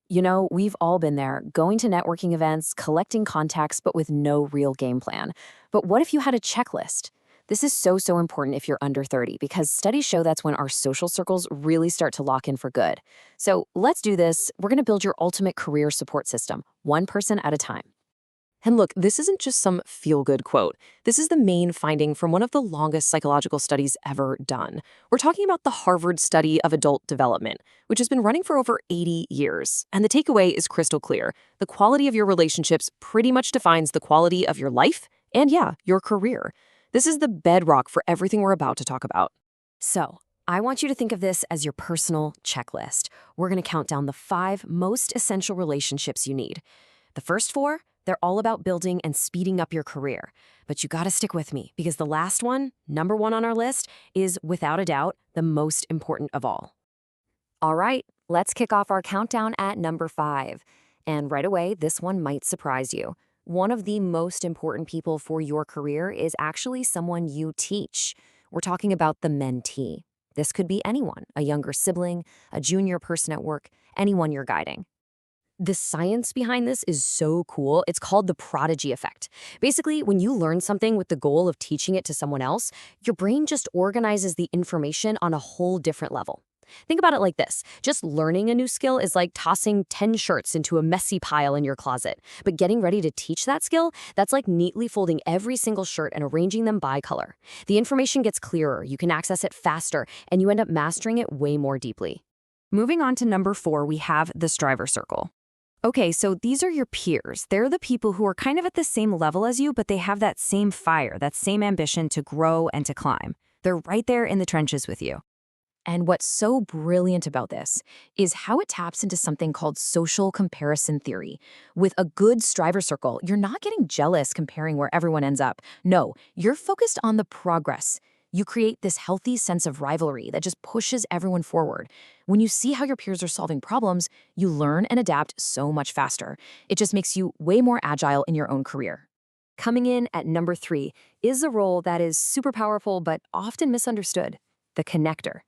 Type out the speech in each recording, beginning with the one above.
You know, we've all been there, going to networking events, collecting contacts, but with no real game plan. But what if you had a checklist? This is so important if you're under 30 because studies show that's when our social circles really start to lock in for good. So let's do this. We're going to build your ultimate career support system, one person at a time. And look, this isn't just some feel good quote. This is the main finding from one of the longest psychological studies ever done. We're talking about the Harvard study of adult development, which has been running for over 80 years. And the takeaway is crystal clear. The quality of your relationships pretty much defines the quality of your life and, yeah, your career. This is the bedrock for everything we're about to talk about. So, I want you to think of this as your personal checklist. We're going to count down the 5 most essential relationships you need. The first 4, they're all about building and speeding up your career. But you got to stick with me because the last one, number 1 on our list, is without a doubt the most important of all. All right, let's kick off our countdown at number 5. And right away, this one might surprise you. One of the most important people for your career is actually someone you teach. We're talking about the mentee. This could be anyone, a younger sibling, a junior person at work, anyone you're guiding. The science behind this is so cool. It's called the prodigy effect. Basically, when you learn something with the goal of teaching it to someone else, your brain just organizes the information on a whole different level. Think about it like this. Just learning a new skill is like tossing 10 shirts into a messy pile in your closet. But getting ready to teach that skill, that's like neatly folding every single shirt and arranging them by color. The information gets clearer, you can access it faster, and you end up mastering it way more deeply. Moving on to number 4, we have the striver circle. Okay, so these are your peers. They're the people who are kind of at the same level as you, but they have that same fire, that same ambition to grow and to climb. They're right there in the trenches with you. And what's so brilliant about this is how it taps into something called social comparison theory. With a good striver circle, you're not getting jealous comparing where everyone ends up. No, you're focused on the progress. You create this healthy sense of rivalry that just pushes everyone forward. When you see how your peers are solving problems, you learn and adapt so much faster. It just makes you way more agile in your own career. Coming in at number 3 is a role that is super powerful but often misunderstood, the connector.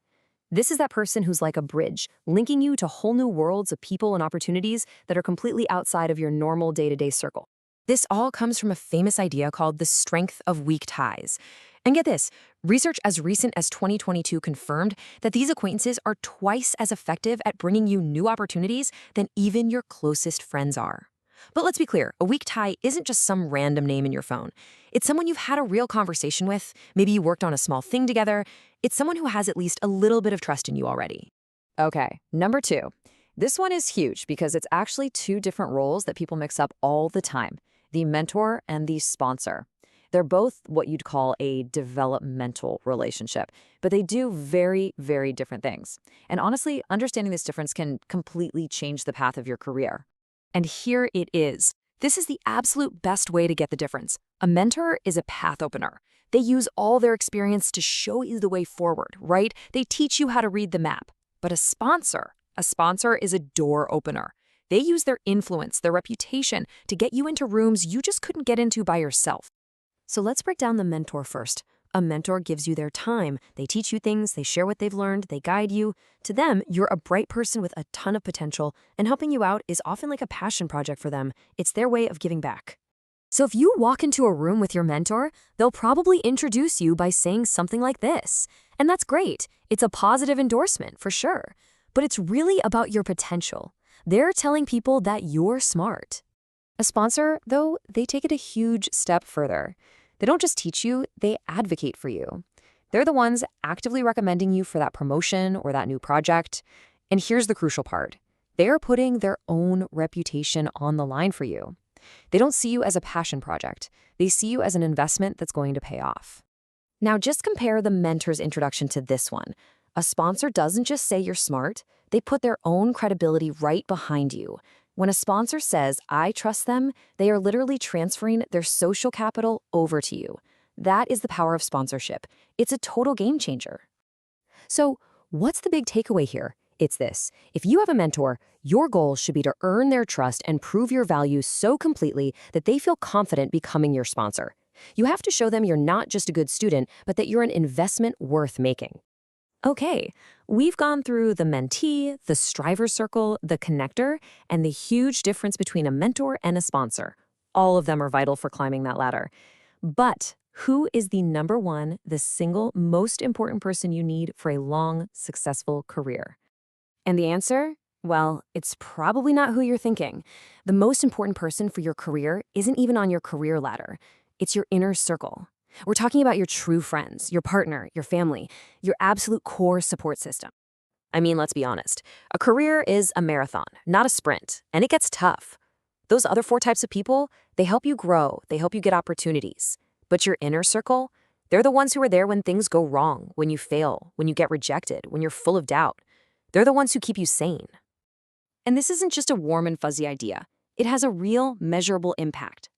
This is that person who's like a bridge, linking you to whole new worlds of people and opportunities that are completely outside of your normal day-to-day circle. This all comes from a famous idea called the strength of weak ties. And get this, research as recent as 2022 confirmed that these acquaintances are twice as effective at bringing you new opportunities than even your closest friends are. But let's be clear, a weak tie isn't just some random name in your phone. It's someone you've had a real conversation with, maybe you worked on a small thing together. It's someone who has at least a little bit of trust in you already. Okay, number 2. This one is huge because it's actually 2 different roles that people mix up all the time, the mentor and the sponsor. They're both what you'd call a developmental relationship, but they do very different things. And honestly, understanding this difference can completely change the path of your career. And here it is. This is the absolute best way to get the difference. A mentor is a path opener. They use all their experience to show you the way forward, right? They teach you how to read the map. But a sponsor is a door opener. They use their influence, their reputation to get you into rooms you just couldn't get into by yourself. So let's break down the mentor first. A mentor gives you their time. They teach you things, they share what they've learned, they guide you. To them, you're a bright person with a ton of potential, and helping you out is often like a passion project for them. It's their way of giving back. So if you walk into a room with your mentor, they'll probably introduce you by saying something like this. And that's great. It's a positive endorsement, for sure. But it's really about your potential. They're telling people that you're smart. A sponsor, though, they take it a huge step further. They don't just teach you, they advocate for you. They're the ones actively recommending you for that promotion or that new project. And here's the crucial part. They're putting their own reputation on the line for you. They don't see you as a passion project. They see you as an investment that's going to pay off. Now just compare the mentor's introduction to this one. A sponsor doesn't just say you're smart, they put their own credibility right behind you. When a sponsor says, I trust them, they are literally transferring their social capital over to you. That is the power of sponsorship. It's a total game changer. So, what's the big takeaway here? It's this. If you have a mentor, your goal should be to earn their trust and prove your value so completely that they feel confident becoming your sponsor. You have to show them you're not just a good student, but that you're an investment worth making. Okay, we've gone through the mentee, the striver circle, the connector, and the huge difference between a mentor and a sponsor. All of them are vital for climbing that ladder. But who is the number one, the single most important person you need for a long, successful career? And the answer? Well, it's probably not who you're thinking. The most important person for your career isn't even on your career ladder. It's your inner circle. We're talking about your true friends, your partner, your family, your absolute core support system. I mean, let's be honest. A career is a marathon, not a sprint, and it gets tough. Those other four types of people, they help you grow, they help you get opportunities. But your inner circle, they're the ones who are there when things go wrong, when you fail, when you get rejected, when you're full of doubt. They're the ones who keep you sane. And this isn't just a warm and fuzzy idea. It has a real, measurable impact.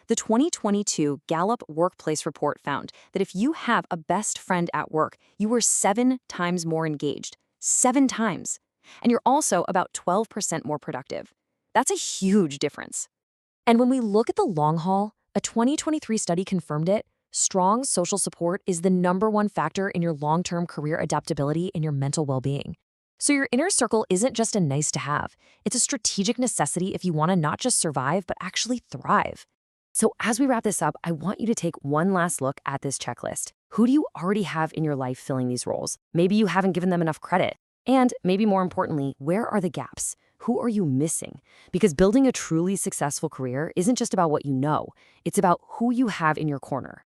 The 2022 Gallup Workplace Report found that if you have a best friend at work, you are 7 times more engaged. 7 times. And you're also about 12% more productive. That's a huge difference. And when we look at the long haul, a 2023 study confirmed it. Strong social support is the number one factor in your long-term career adaptability and your mental well-being. So your inner circle isn't just a nice to have. It's a strategic necessity if you want to not just survive, but actually thrive. So as we wrap this up, I want you to take one last look at this checklist. Who do you already have in your life filling these roles? Maybe you haven't given them enough credit. And maybe more importantly, where are the gaps? Who are you missing? Because building a truly successful career isn't just about what you know. It's about who you have in your corner.